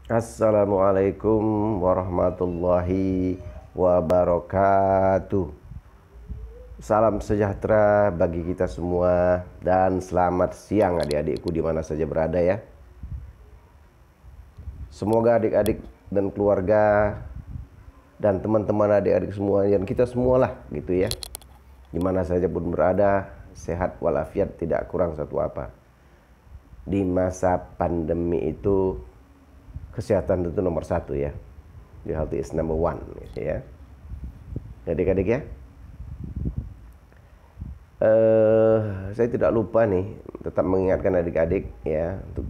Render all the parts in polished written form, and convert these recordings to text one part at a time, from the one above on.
Assalamualaikum warahmatullahi wabarakatuh. Salam sejahtera bagi kita semua dan selamat siang adik-adikku di mana saja berada ya. Semoga adik-adik dan keluarga dan teman-teman adik-adik semua dan kita semualah gitu ya. Di mana saja pun berada, sehat walafiat, tidak kurang satu apa. Di masa pandemi itu kesehatan itu nomor satu ya. Your health is number one gitu ya. Adik-adik ya. Saya tidak lupa nih, tetap mengingatkan adik-adik ya untuk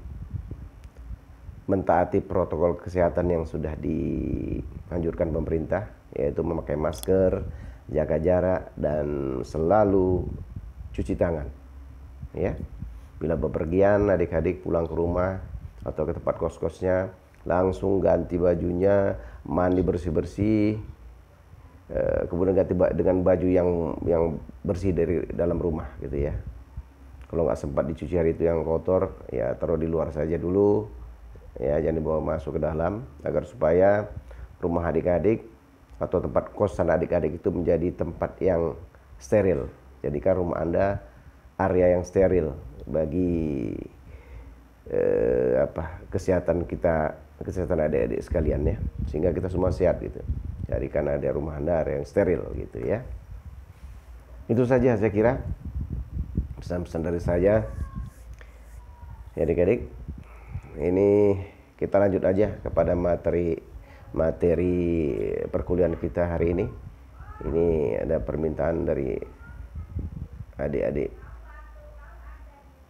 mentaati protokol kesehatan yang sudah dianjurkan pemerintah, yaitu memakai masker, jaga jarak, dan selalu cuci tangan. Ya, bila bepergian adik-adik pulang ke rumah atau ke tempat kos-kosnya, langsung ganti bajunya, mandi bersih-bersih, kemudian ganti dengan baju yang bersih dari dalam rumah gitu ya. Kalau nggak sempat dicuci hari itu yang kotor, ya taruh di luar saja dulu, ya jangan dibawa masuk ke dalam, agar supaya rumah adik-adik atau tempat kosan adik-adik itu menjadi tempat yang steril. Jadikan rumah Anda area yang steril bagi kesehatan kita, kesehatan adik-adik sekalian ya, sehingga kita semua sehat gitu. Jadikan ada rumah Anda area yang steril gitu ya. Itu saja saya kira pesan-pesan dari saya ya adik-adik. Ini kita lanjut aja kepada materi perkuliahan kita hari ini. Ini ada permintaan dari adik-adik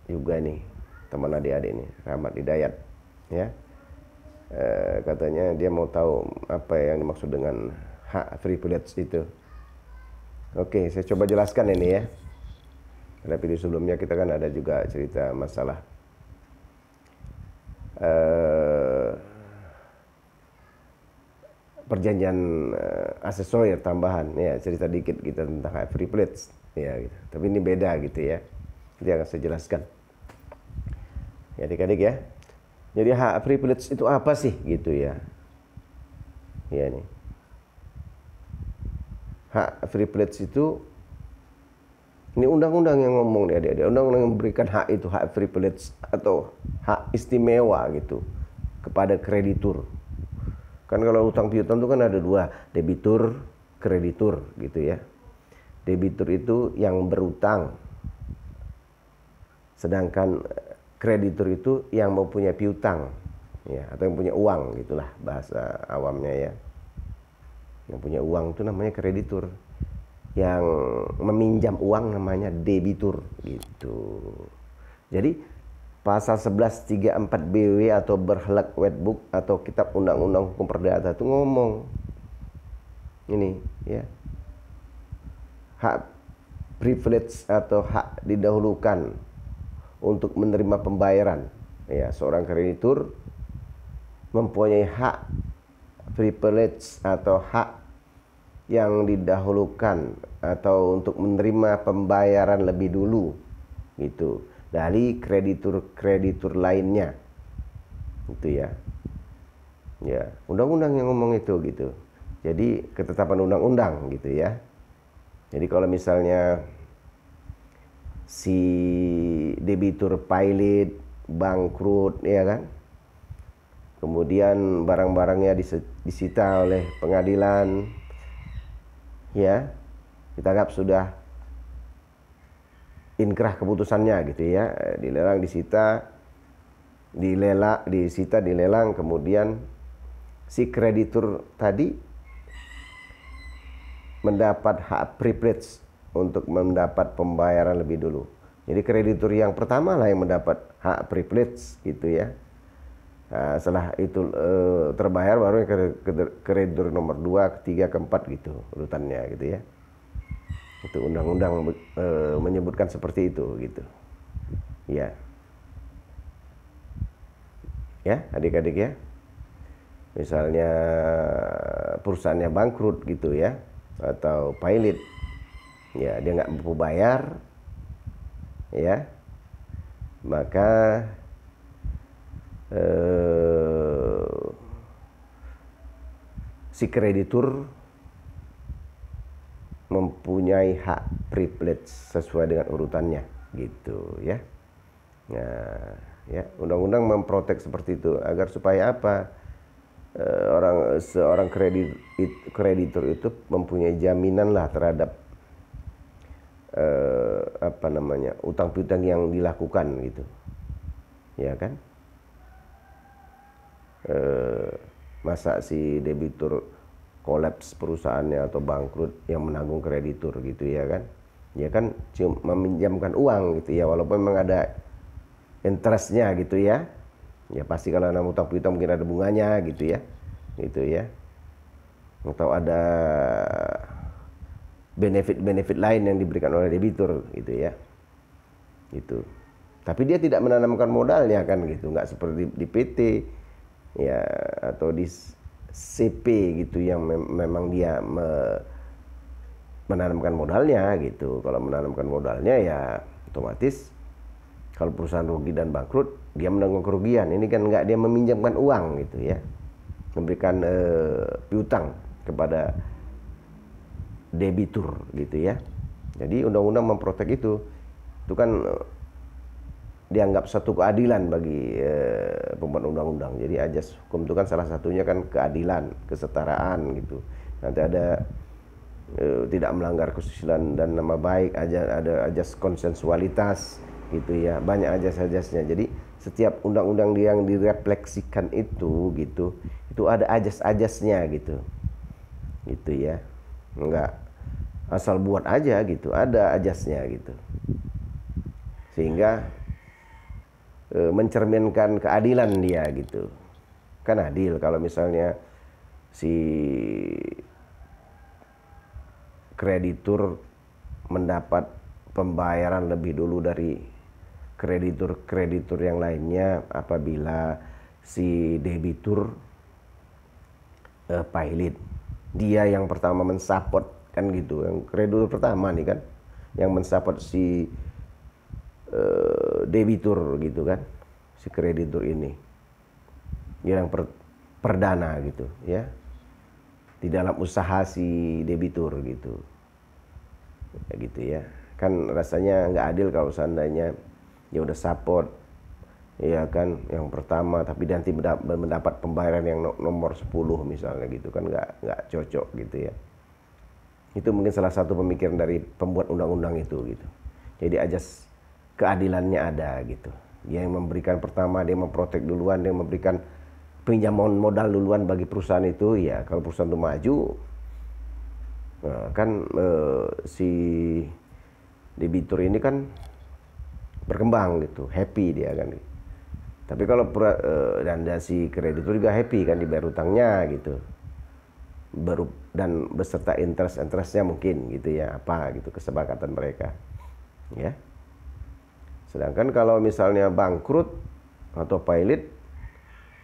juga nih, teman adik-adik nih, Rahmat Hidayat ya. Katanya dia mau tahu apa yang dimaksud dengan hak privilege itu. Oke, saya coba jelaskan ini ya. Pada video sebelumnya kita kan ada juga cerita masalah perjanjian aksesoris tambahan ya, cerita dikit kita tentang hak privilege ya gitu. Tapi ini beda gitu ya. Nanti akan saya jelaskan ya adik-adik ya. Jadi hak privilege itu apa sih gitu ya? Ya nih. Hak privilege itu ini undang-undang yang ngomong nih adik-adik. Undang-undang yang memberikan hak itu, hak privilege atau hak istimewa gitu kepada kreditur. Kan kalau utang piutang itu kan ada dua, debitur, kreditur gitu ya. Debitur itu yang berutang. Sedangkan kreditur itu yang mempunyai piutang ya, atau yang punya uang gitulah bahasa awamnya ya. Yang punya uang itu namanya kreditur, yang meminjam uang namanya debitur gitu. Jadi pasal 1134 BW atau Berhelak Wetbook atau Kitab Undang-Undang Hukum Perdata itu ngomong ini ya, hak privilege atau hak didahulukan untuk menerima pembayaran ya. Seorang kreditur mempunyai hak privilege atau hak yang didahulukan atau untuk menerima pembayaran lebih dulu gitu dari kreditur-kreditur lainnya itu ya. Ya, undang-undang yang ngomong itu gitu. Jadi ketetapan undang-undang gitu ya. Jadi kalau misalnya si debitur pailit, bangkrut ya kan, kemudian barang-barangnya disita oleh pengadilan ya, kita anggap sudah inkrah keputusannya gitu ya, dilelang, disita, dilelang, kemudian si kreditur tadi mendapat hak privilege untuk mendapat pembayaran lebih dulu. Jadi kreditur yang pertama lah yang mendapat hak privilege gitu ya. Nah, setelah itu terbayar baru kreditur nomor 2, ketiga, keempat gitu urutannya gitu ya. Itu undang-undang menyebutkan seperti itu gitu. Ya. Ya, adik-adik ya. Misalnya perusahaannya bangkrut gitu ya, atau pailit. Ya, dia nggak mampu bayar ya, maka si kreditur mempunyai hak privilege sesuai dengan urutannya gitu ya. Nah, ya undang-undang memprotek seperti itu agar supaya apa? Seorang kreditur itu mempunyai jaminan lah terhadap utang piutang yang dilakukan gitu. Ya kan? Masa si debitur kolaps perusahaannya atau bangkrut yang menanggung kreditur gitu ya kan. Ya kan cuma meminjamkan uang gitu ya, walaupun memang ada interestnya gitu ya. Ya pasti kalau ada utang piutang mungkin ada bunganya gitu ya. Gitu ya. Atau ada benefit-benefit lain yang diberikan oleh debitur gitu ya. Gitu. Tapi dia tidak menanamkan modalnya kan gitu, nggak seperti di PT ya atau di CP gitu yang memang dia menanamkan modalnya gitu. Kalau menanamkan modalnya ya otomatis kalau perusahaan rugi dan bangkrut dia menanggung kerugian. Ini kan nggak, dia meminjamkan uang gitu ya, memberikan piutang kepada debitur gitu ya. Jadi undang-undang memprotek itu kan dianggap satu keadilan bagi pembuat undang-undang. Jadi ajas hukum itu kan salah satunya kan keadilan, kesetaraan gitu. Nanti ada tidak melanggar kesusilaan dan nama baik, ada ajas konsensualitas gitu ya. Banyak ajas-ajasnya. Jadi setiap undang-undang yang direfleksikan itu gitu, itu ada ajas-ajasnya gitu. Gitu ya. Enggak asal buat aja gitu, ada ajasnya gitu. Sehingga mencerminkan keadilan dia gitu. Kan adil kalau misalnya si kreditur mendapat pembayaran lebih dulu dari kreditur-kreditur yang lainnya apabila si debitur pilot. Dia yang pertama mensupport kan gitu. Yang kreditur pertama nih kan yang mensupport si debitur gitu kan, si kreditur ini yang perdana gitu ya, di dalam usaha si debitur gitu ya, gitu ya. Kan rasanya nggak adil kalau seandainya dia udah support ya kan yang pertama tapi nanti mendapat pembayaran yang nomor 10 misalnya gitu kan, nggak cocok gitu ya. Itu mungkin salah satu pemikiran dari pembuat undang-undang itu gitu. Jadi ajas keadilannya ada gitu. Dia yang memberikan pertama, dia memprotek duluan, dia memberikan pinjaman modal duluan bagi perusahaan itu ya. Kalau perusahaan itu maju kan si debitur ini kan berkembang gitu, happy dia kan. Tapi kalau dan si kreditur juga happy kan dibayar utangnya gitu. Baru dan beserta interestnya mungkin gitu ya, apa gitu kesepakatan mereka. Ya. Sedangkan kalau misalnya bangkrut atau pilot,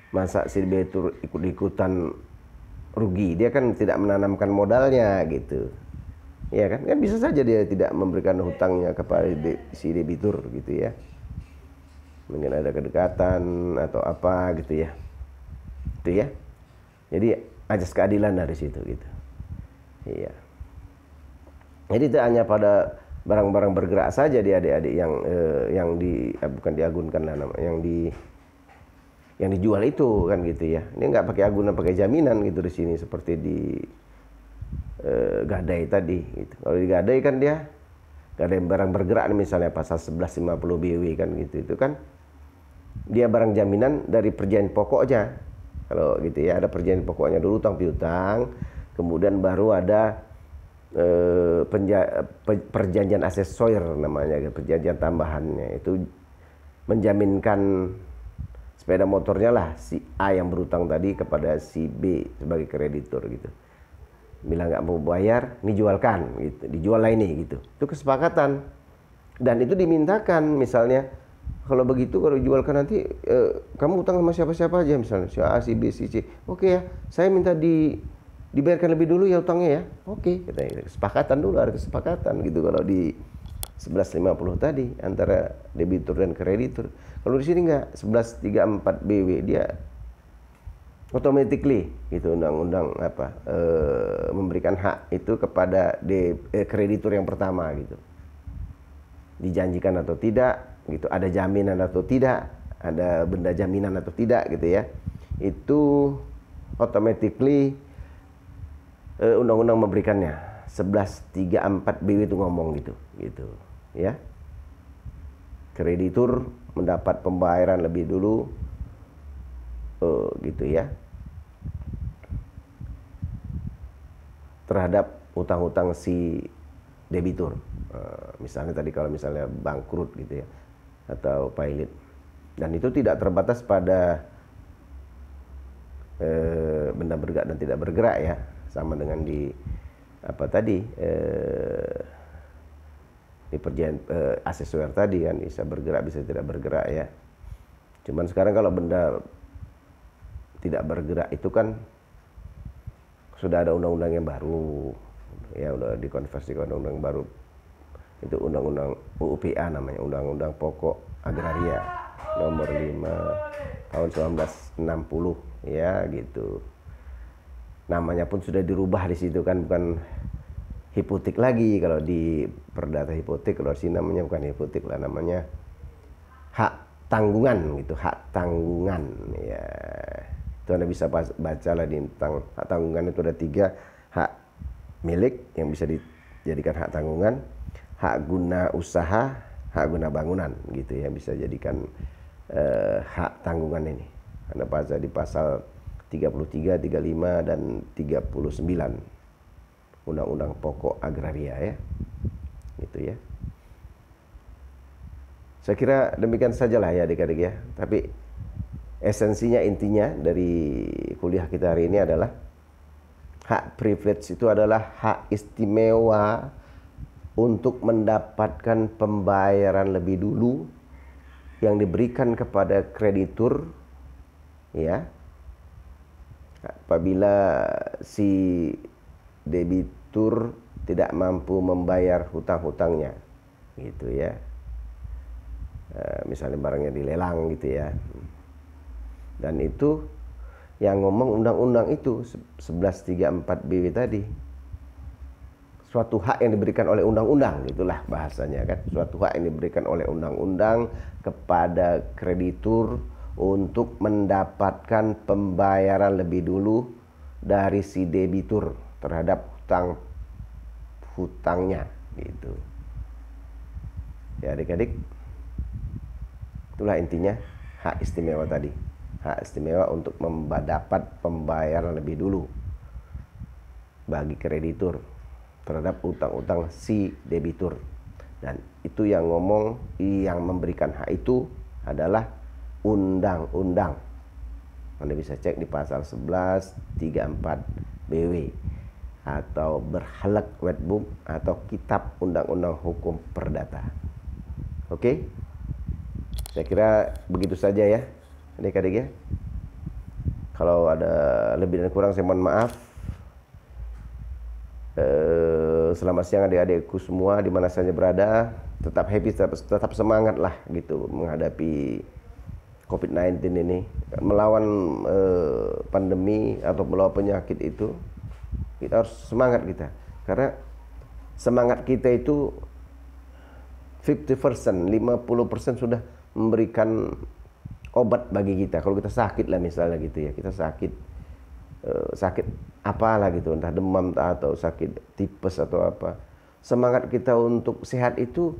masa si debitur ikut-ikutan rugi, dia kan tidak menanamkan modalnya gitu. Ya kan? Kan bisa saja dia tidak memberikan hutangnya kepada si debitur gitu ya. Mungkin ada kedekatan atau apa gitu ya. Itu ya. Jadi ajas keadilan dari situ gitu. Iya. Jadi itu hanya pada barang-barang bergerak saja di adik-adik yang bukan diagunkan lah nama, yang dijual itu kan gitu ya. Ini nggak pakai agunan, pakai jaminan gitu di sini seperti di gadai tadi gitu. Kalau di gadai kan dia gadai barang bergerak misalnya pasal 1150 BW kan gitu, itu kan dia barang jaminan dari perjanjian pokoknya. Kalau gitu ya, ada perjanjian pokoknya dulu utang piutang, kemudian baru ada perjanjian asesoir namanya, perjanjian tambahannya, itu menjaminkan sepeda motornya lah si A yang berutang tadi kepada si B sebagai kreditur gitu. Bila nggak mau bayar, ini jualkan gitu, dijual lah ini gitu. Itu kesepakatan dan itu dimintakan misalnya kalau begitu, kalau dijualkan nanti kamu utang sama siapa-siapa aja misalnya si A, si B, si C. Oke ya, saya minta dibayarkan lebih dulu ya utangnya ya. Oke, katanya kesepakatan dulu, ada kesepakatan gitu kalau di 1150 tadi antara debitur dan kreditur. Kalau di sini enggak, 1134 BW dia automatically gitu undang-undang apa memberikan hak itu kepada kreditur yang pertama gitu. Dijanjikan atau tidak gitu, ada jaminan atau tidak, ada benda jaminan atau tidak gitu ya. Itu automatically undang-undang memberikannya. 1134 BW itu ngomong gitu ya. Kreditur mendapat pembayaran lebih dulu gitu ya, terhadap utang-utang si debitur. Misalnya tadi kalau misalnya bangkrut gitu ya, atau pailit. Dan itu tidak terbatas pada benda bergerak dan tidak bergerak ya, sama dengan di apa tadi di perjanjian asesuer tadi kan, bisa bergerak bisa tidak bergerak ya. Cuman sekarang kalau benda tidak bergerak itu kan sudah ada undang-undang yang baru ya, udah dikonversi ke undang-undang baru. Itu undang-undang UUPA namanya, Undang-Undang Pokok Agraria nomor 5 tahun 1960 ya gitu. Namanya pun sudah dirubah di situ kan, bukan hipotek lagi kalau di perdata hipotek. Kalau sini namanya bukan hipotek lah, namanya hak tanggungan gitu, hak tanggungan ya. Itu Anda bisa baca lah tentang hak tanggungan. Itu ada 3: hak milik yang bisa dijadikan hak tanggungan, hak guna usaha, hak guna bangunan gitu ya, bisa jadikan hak tanggungan ini. Anda baca di pasal 33, 35 dan 39 Undang-Undang Pokok Agraria ya. Gitu ya. Saya kira demikian sajalah ya adik-adik ya. Tapi esensinya, intinya dari kuliah kita hari ini adalah hak privilege itu adalah hak istimewa untuk mendapatkan pembayaran lebih dulu yang diberikan kepada kreditur ya, apabila si debitur tidak mampu membayar hutang-hutangnya gitu ya. Misalnya barangnya dilelang gitu ya. Dan itu yang ngomong undang-undang itu 1134 BW tadi. Suatu hak yang diberikan oleh undang-undang, itulah bahasanya kan. Suatu hak yang diberikan oleh undang-undang kepada kreditur untuk mendapatkan pembayaran lebih dulu dari si debitur terhadap hutangnya gitu. Ya adik-adik, itulah intinya hak istimewa tadi. Hak istimewa untuk dapat pembayaran lebih dulu bagi kreditur terhadap utang-utang si debitur. Dan itu yang memberikan hak itu adalah undang-undang. Anda bisa cek di pasal 1134 BW atau berhalak wetbook atau kitab undang-undang hukum perdata. Oke? Saya kira begitu saja ya adik-adik ya. Kalau ada lebih dan kurang saya mohon maaf. Selamat siang adik-adikku semua di mana saja berada. Tetap happy, tetap semangat lah gitu menghadapi COVID-19 ini. Melawan pandemi atau melawan penyakit itu kita harus semangat kita. Karena semangat kita itu 50%, 50% sudah memberikan obat bagi kita. Kalau kita sakit lah misalnya gitu ya, kita sakit apalah gitu, entah demam atau sakit tipes atau apa, semangat kita untuk sehat itu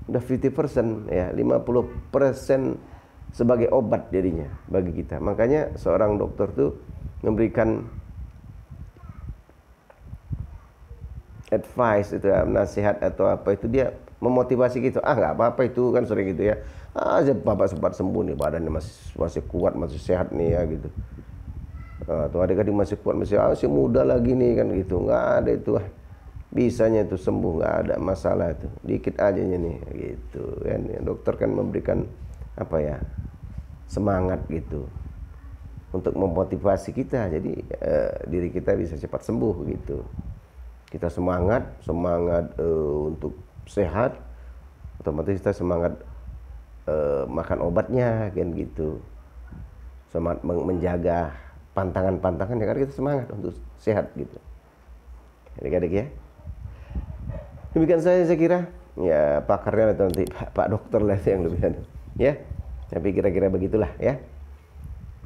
udah 50% ya, 50% sebagai obat jadinya bagi kita. Makanya seorang dokter tuh memberikan advice itu ya, nasihat atau apa itu, dia memotivasi gitu. Nggak apa-apa itu kan sering gitu ya. Bapak sempat sembuh nih, badannya masih kuat, masih sehat nih ya gitu. Tuh adik-adik masih kuat, masih muda lagi nih kan gitu. Nggak ada itu, bisanya itu sembuh, nggak ada masalah itu, dikit aja nih gitu kan. Dokter kan memberikan apa ya, semangat gitu untuk memotivasi kita, jadi diri kita bisa cepat sembuh gitu. Kita semangat untuk sehat, otomatis kita semangat makan obatnya kan gitu, semangat menjaga pantangan-pantangan ya kan kita semangat untuk sehat gitu. Adik-adik ya. Demikian saya kira ya pakarnya itu nanti Pak Dokter lah yang lebih ada. Ya. Tapi kira-kira begitulah ya.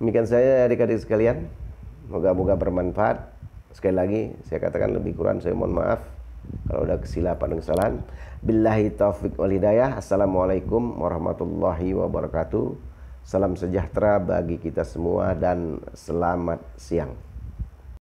Demikian saya adik-adik sekalian. Moga-moga bermanfaat. Sekali lagi saya katakan lebih kurang saya mohon maaf kalau ada kesilapan dan kesalahan. Billahi taufiq wal hidayah. Assalamualaikum warahmatullahi wabarakatuh. Salam sejahtera bagi kita semua dan selamat siang.